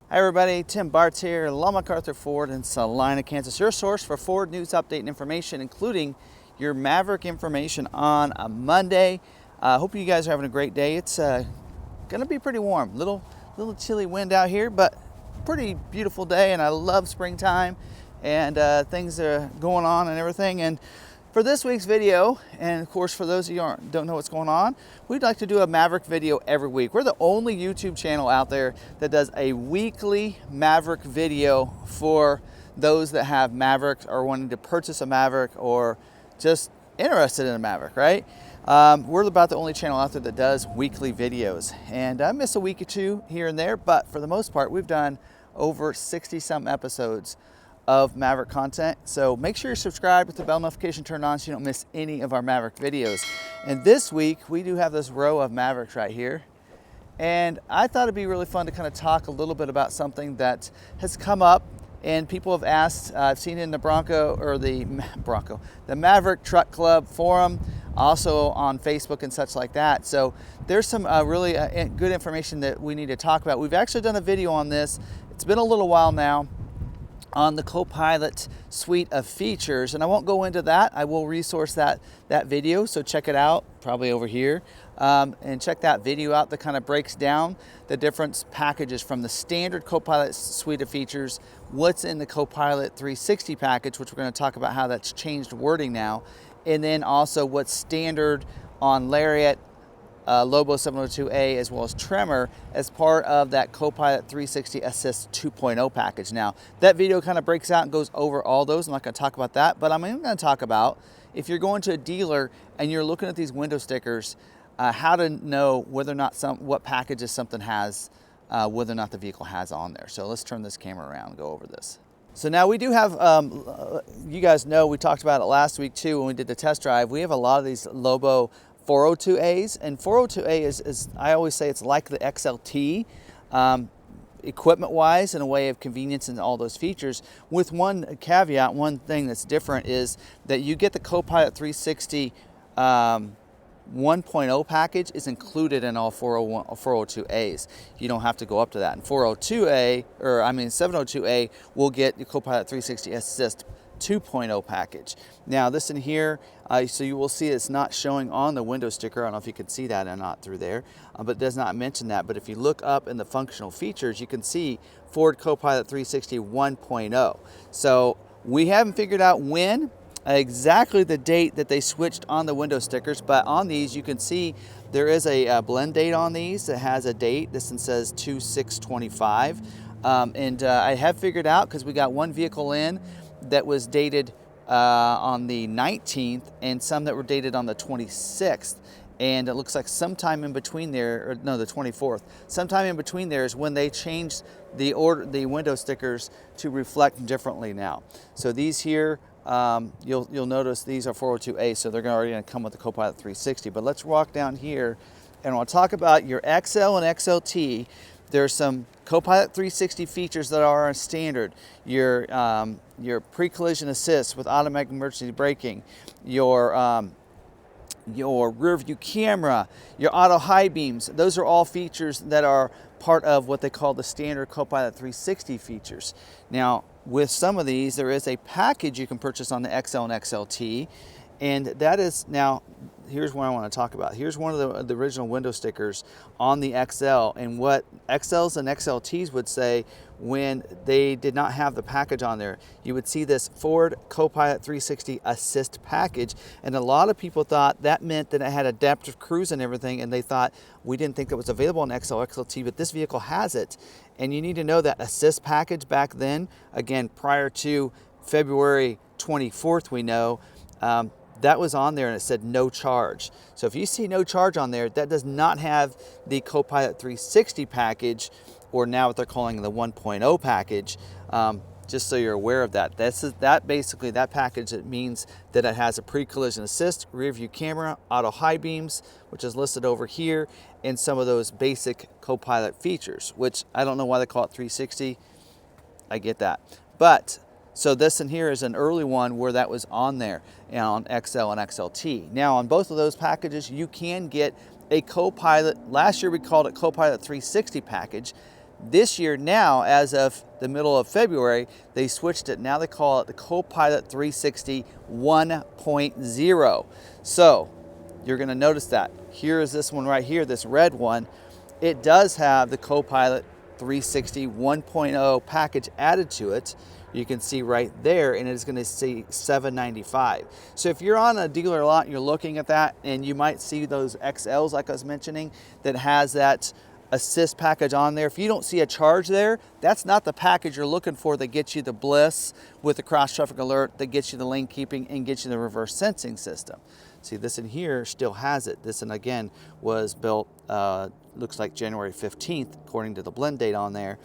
Hi everybody, tbartz here, McArthur Ford in Salina, Kansas. Your source for Ford news, update, and information, including your Maverick information on a Monday. Hope you guys are having a great day. It's gonna be pretty warm. Little chilly wind out here, but pretty beautiful day, and I love springtime and things are going on and everything. And for this week's video, and of course for those of you who don't know what's going on, we'd like to do a Maverick video every week. We're the only YouTube channel out there that does a weekly Maverick video for those that have Mavericks or wanting to purchase a Maverick or just interested in a Maverick, right? We're about the only channel out there that does weekly videos. And I miss a week or two here and there, but for the most part, we've done over 60 some episodes of Maverick content. So make sure you're subscribed with the bell notification turned on so you don't miss any of our Maverick videos. And this week we do have this row of Mavericks right here. And I thought it'd be really fun to kind of talk a little bit about something that has come up and people have asked. I've seen it in the the Maverick Truck Club forum, also on Facebook and such like that. So there's some really good information that we need to talk about. We've actually done a video on this. It's been a little while now, on the Co-Pilot suite of features, and I won't go into that. I will resource that video, so check it out, probably over here, and check that video out that kind of breaks down the different packages from the standard Co-Pilot suite of features, what's in the Co-Pilot 360 package, which we're going to talk about how that's changed wording now, and then also what's standard on Lariat, Lobo 702A, as well as Tremor, as part of that Co-Pilot 360 Assist 2.0 package. Now, that video kind of breaks out and goes over all those. I'm not going to talk about that, but I'm going to talk about if you're going to a dealer and you're looking at these window stickers, how to know whether or not what packages something has, whether or not the vehicle has on there. So let's turn this camera around and go over this. So now we do have, you guys know, we talked about it last week too when we did the test drive. We have a lot of these Lobo 402As, and 402A is I always say it's like the XLT equipment wise, in a way of convenience and all those features, with one caveat. One thing that's different is that you get the Co-Pilot 360 1.0 package is included in all 402As. You don't have to go up to that. And 702A will get your Co-Pilot 360 Assist 2.0 package. Now this in here, so you will see it's not showing on the window sticker. I don't know if you can see that or not through there, but it does not mention that. But if you look up in the functional features, you can see Ford Co-Pilot 360 1.0. So we haven't figured out when exactly the date that they switched on the window stickers, but on these you can see there is a blend date on these that has a date. This one says 2/6/25, and I have figured out, because we got one vehicle in that was dated on the 19th and some that were dated on the 26th, and it looks like sometime in between there, or no, the 24th, sometime in between there is when they changed the window stickers to reflect differently now. So these here, you'll notice these are 402A, so they're already going to come with the Co-Pilot 360. But let's walk down here and I'll talk about your XL and XLT. There's some Co-Pilot 360 features that are standard. Your pre-collision assist with automatic emergency braking, your rear view camera, your auto high beams. Those are all features that are part of what they call the standard Co-Pilot 360 features. Now, with some of these, there is a package you can purchase on the XL and XLT, and that is, now, here's what I want to talk about. Here's one of the original window stickers on the XL, and what XLs and XLTs would say when they did not have the package on there. You would see this Ford Co-Pilot 360 Assist package, and a lot of people thought that meant that it had adaptive cruise and everything, and they thought, we didn't think it was available in XL XLT, but this vehicle has it. And you need to know that Assist package back then, again, prior to February 24th, we know, that was on there and it said no charge. So if you see no charge on there, that does not have the Co-Pilot 360 package, or now what they're calling the 1.0 package, just so you're aware of that. Basically, that package, it means that it has a pre-collision assist, rear view camera, auto high beams, which is listed over here, and some of those basic Co-Pilot features, which I don't know why they call it 360. I get that. But so this in here is an early one where that was on there, and on XL and XLT. Now on both of those packages, you can get a Co-Pilot. Last year we called it Co-Pilot 360 package. This year now, as of the middle of February, they switched it. Now they call it the Co-Pilot360 1.0. So you're going to notice that. Here is this one right here, this red one. It does have the Co-Pilot360 1.0 package added to it. You can see right there, and it's going to say $795. So if you're on a dealer lot and you're looking at that, and you might see those XLs like I was mentioning that has that assist package on there. If you don't see a charge there, that's not the package you're looking for that gets you the bliss with the cross traffic alert, that gets you the lane keeping and gets you the reverse sensing system. See, this in here still has it. This one again was built, looks like January 15th, according to the blend date on there.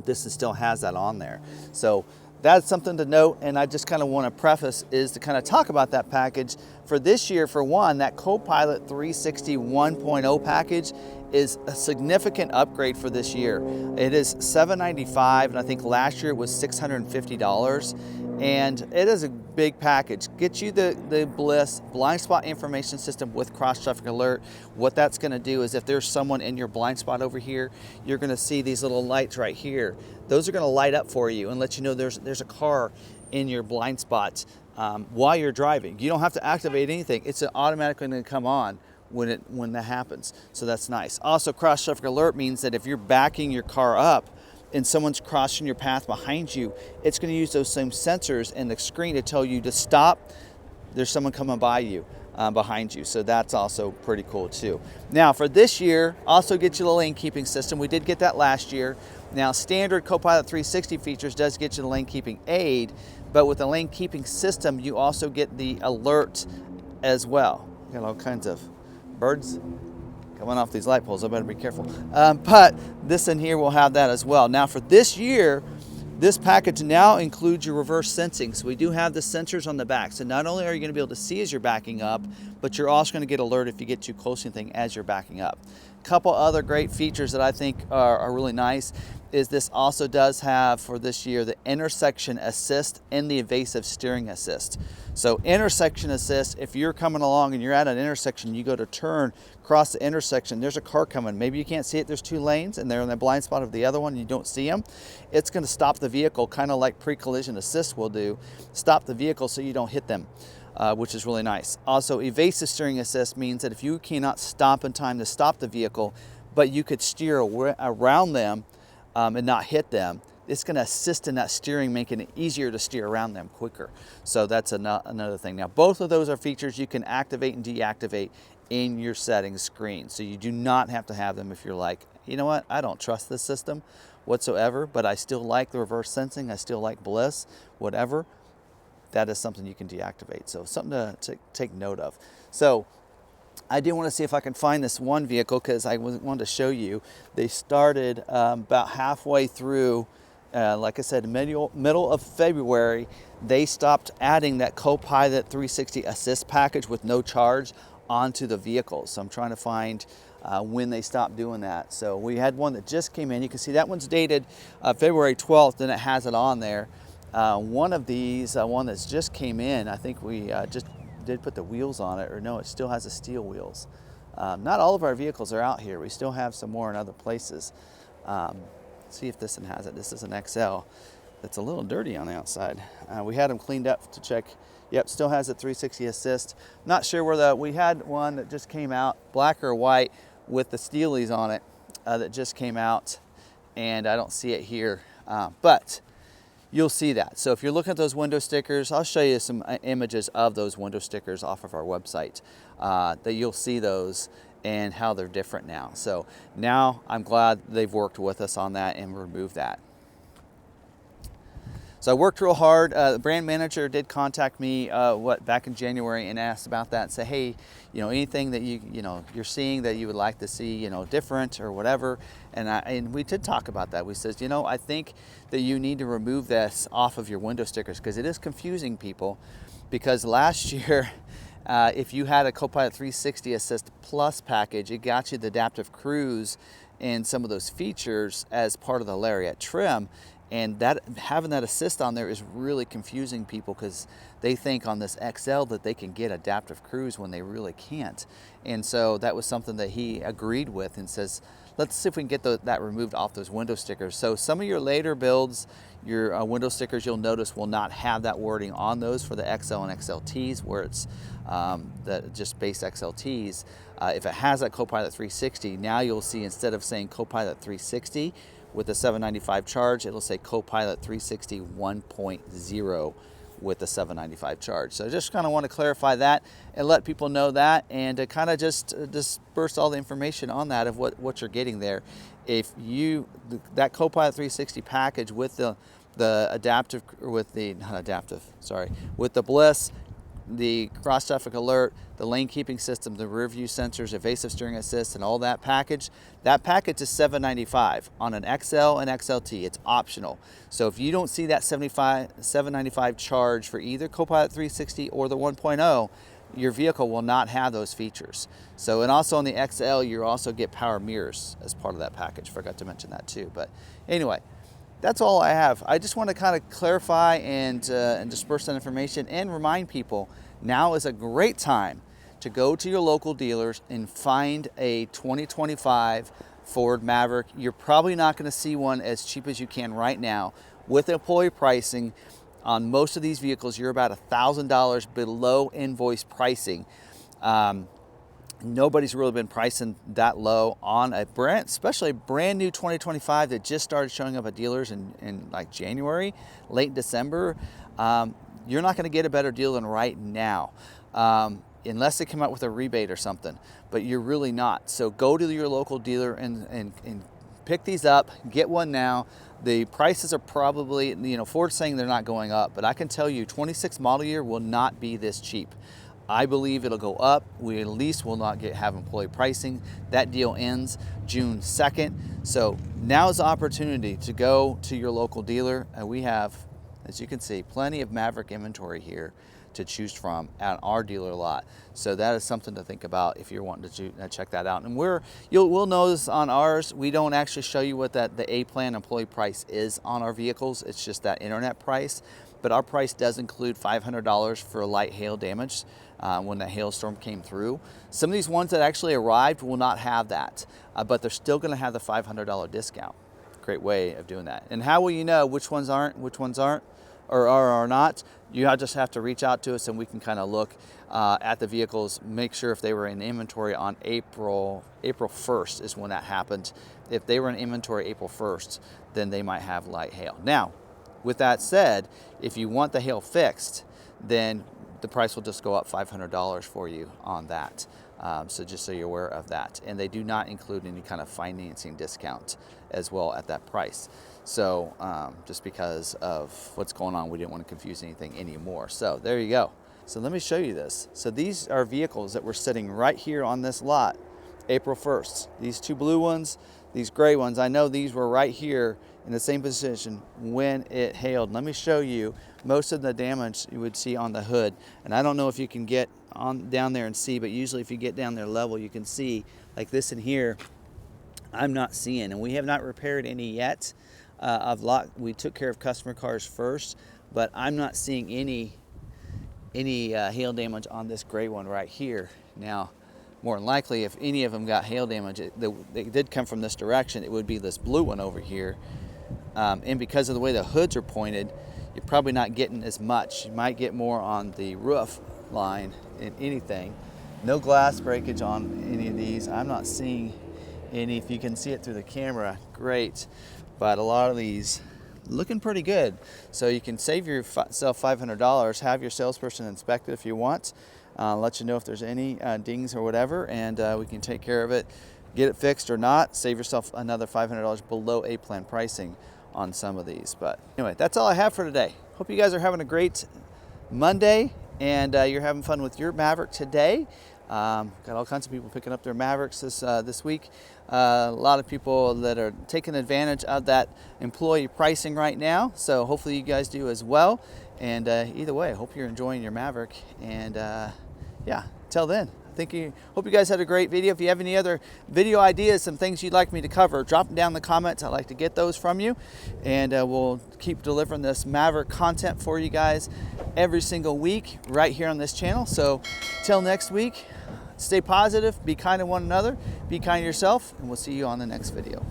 This one still has that on there. So that's something to note, and I just kind of want to preface is to kind of talk about that package. For this year, for one, that Co-Pilot360 1.0 package is a significant upgrade for this year. It is $795, and I think last year it was $650, and it is a big package. Gets you the Bliss blind spot information system with cross traffic alert. What that's going to do is if there's someone in your blind spot over here, you're going to see these little lights right here. Those are going to light up for you and let you know there's a car in your blind spots while you're driving. You don't have to activate anything. It's automatically going to come on when that happens. So that's nice. Also, cross traffic alert means that if you're backing your car up and someone's crossing your path behind you, it's going to use those same sensors in the screen to tell you to stop. There's someone coming by you behind you. So that's also pretty cool too. Now for this year, also get you the lane keeping system. We did get that last year. Now standard Co-Pilot360 features does get you the lane keeping aid, but with the lane keeping system, you also get the alert as well. Got all kinds of birds coming off these light poles. I better be careful. But this in here will have that as well. Now for this year, this package now includes your reverse sensing. So we do have the sensors on the back. So not only are you going to be able to see as you're backing up, but you're also going to get alert if you get too close to anything as you're backing up. A couple other great features that I think are really nice is this also does have for this year the intersection assist and the evasive steering assist. So intersection assist, if you're coming along and you're at an intersection, you go to turn, cross the intersection, there's a car coming. Maybe you can't see it, there's two lanes and they're in the blind spot of the other one and you don't see them. It's going to stop the vehicle, kind of like pre-collision assist will do. Stop the vehicle so you don't hit them, which is really nice. Also, evasive steering assist means that if you cannot stop in time to stop the vehicle, but you could steer around them and not hit them, it's going to assist in that steering, making it easier to steer around them quicker. So that's another thing. Now, both of those are features you can activate and deactivate in your settings screen. So you do not have to have them if you're like, you know what, I don't trust this system whatsoever, but I still like the reverse sensing, I still like Bliss, whatever. That is something you can deactivate. So something to take note of. So I do want to see if I can find this one vehicle because I wanted to show you. They started about halfway through, like I said, middle of February, they stopped adding that Co-Pilot360 assist package with no charge onto the vehicles. So I'm trying to find when they stopped doing that. So we had one that just came in. You can see that one's dated February 12th and it has it on there. One of these, one that's just came in, I think we just did put the wheels on it, or no, it still has the steel wheels. Not all of our vehicles are out here. We still have some more in other places. See if this one has it. This is an XL. It's a little dirty on the outside. We had them cleaned up to check. Yep, still has a 360 assist. Not sure where we had one that just came out, black or white, with the steelies on it that just came out, and I don't see it here, but you'll see that. So if you're looking at those window stickers, I'll show you some images of those window stickers off of our website that you'll see those and how they're different now. So now I'm glad they've worked with us on that and removed that. So I worked real hard. The brand manager did contact me back in January and asked about that and say, hey, anything that you're seeing that you would like to see, different or whatever. And we did talk about that. We said, I think that you need to remove this off of your window stickers because it is confusing people. Because last year, if you had a Co-Pilot360 Assist Plus package, it got you the adaptive cruise and some of those features as part of the Lariat trim. And that having that assist on there is really confusing people because they think on this XL that they can get adaptive cruise when they really can't. And so that was something that he agreed with and says, let's see if we can get that removed off those window stickers. So some of your later builds, your window stickers, you'll notice will not have that wording on those for the XL and XLTs, where it's just base XLTs. If it has that Co-Pilot 360, now you'll see instead of saying Co-Pilot 360 with the $795 charge, it'll say Co-Pilot 360 1.0 with the $795 charge. So I just kind of want to clarify that and let people know that, and to kind of just disperse all the information on that of what you're getting there. If that Co-Pilot 360 package with the adaptive, with the Bliss, the cross traffic alert, the lane keeping system, the rear view sensors, evasive steering assist, and all that package is $795 on an XL and XLT. It's optional. So if you don't see that $795 charge for either Co-Pilot 360 or the 1.0, your vehicle will not have those features. So, and also on the XL, you also get power mirrors as part of that package. Forgot to mention that too. But anyway, that's all I have. I just want to kind of clarify and disperse that information and remind people now is a great time to go to your local dealers and find a 2025 Ford Maverick. You're probably not going to see one as cheap as you can right now. With employee pricing on most of these vehicles, you're about $1,000 below invoice pricing. Nobody's really been pricing that low on a brand, especially a brand new 2025 that just started showing up at dealers in like January, late December. You're not going to get a better deal than right now, unless they come out with a rebate or something, but you're really not. So go to your local dealer and pick these up, get one now. The prices are probably, Ford's saying they're not going up, but I can tell you 26 model year will not be this cheap. I believe it'll go up. We at least will not have employee pricing. That deal ends June 2nd. So now is the opportunity to go to your local dealer. And we have, as you can see, plenty of Maverick inventory here to choose from at our dealer lot. So that is something to think about if you're wanting to check that out. And we'll notice on ours, we don't actually show you what the A-plan employee price is on our vehicles. It's just that internet price. But our price does include $500 for light hail damage when the hailstorm came through. Some of these ones that actually arrived will not have that, but they're still going to have the $500 discount. Great way of doing that. And how will you know which ones aren't, or are not? You just have to reach out to us and we can kind of look at the vehicles, make sure if they were in inventory on April 1st is when that happened. If they were in inventory April 1st, then they might have light hail. Now, with that said, if you want the hail fixed, then the price will just go up $500 for you on that. So just so you're aware of that. And they do not include any kind of financing discount as well at that price. So just because of what's going on, we didn't want to confuse anything anymore. So there you go. So let me show you this. So these are vehicles that were sitting right here on this lot, April 1st. These two blue ones, these gray ones, I know these were right here in the same position when it hailed. Let me show you most of the damage you would see on the hood. And I don't know if you can get down there and see, but usually if you get down there level, you can see like this in here, I'm not seeing. And we have not repaired any yet. We took care of customer cars first, but I'm not seeing any hail damage on this gray one right here. Now, more than likely, if any of them got hail damage, they did come from this direction, it would be this blue one over here. And because of the way the hoods are pointed, you're probably not getting as much. You might get more on the roof line in anything. No glass breakage on any of these. I'm not seeing any. If you can see it through the camera, great. But a lot of these looking pretty good. So you can save yourself $500, have your salesperson inspect it if you want, let you know if there's any dings or whatever, and we can take care of it, get it fixed or not, save yourself another $500 below A-plan pricing on some of these. But anyway, that's all I have for today. Hope you guys are having a great Monday and you're having fun with your Maverick today. Got all kinds of people picking up their Mavericks this week. A lot of people that are taking advantage of that employee pricing right now. So hopefully you guys do as well. And either way, I hope you're enjoying your Maverick. And yeah, till then, hope you guys had a great video. If you have any other video ideas, some things you'd like me to cover, drop them down in the comments. I'd like to get those from you. And we'll keep delivering this Maverick content for you guys every single week right here on this channel. So till next week, Stay positive, be kind to one another, be kind to yourself, and we'll see you on the next video.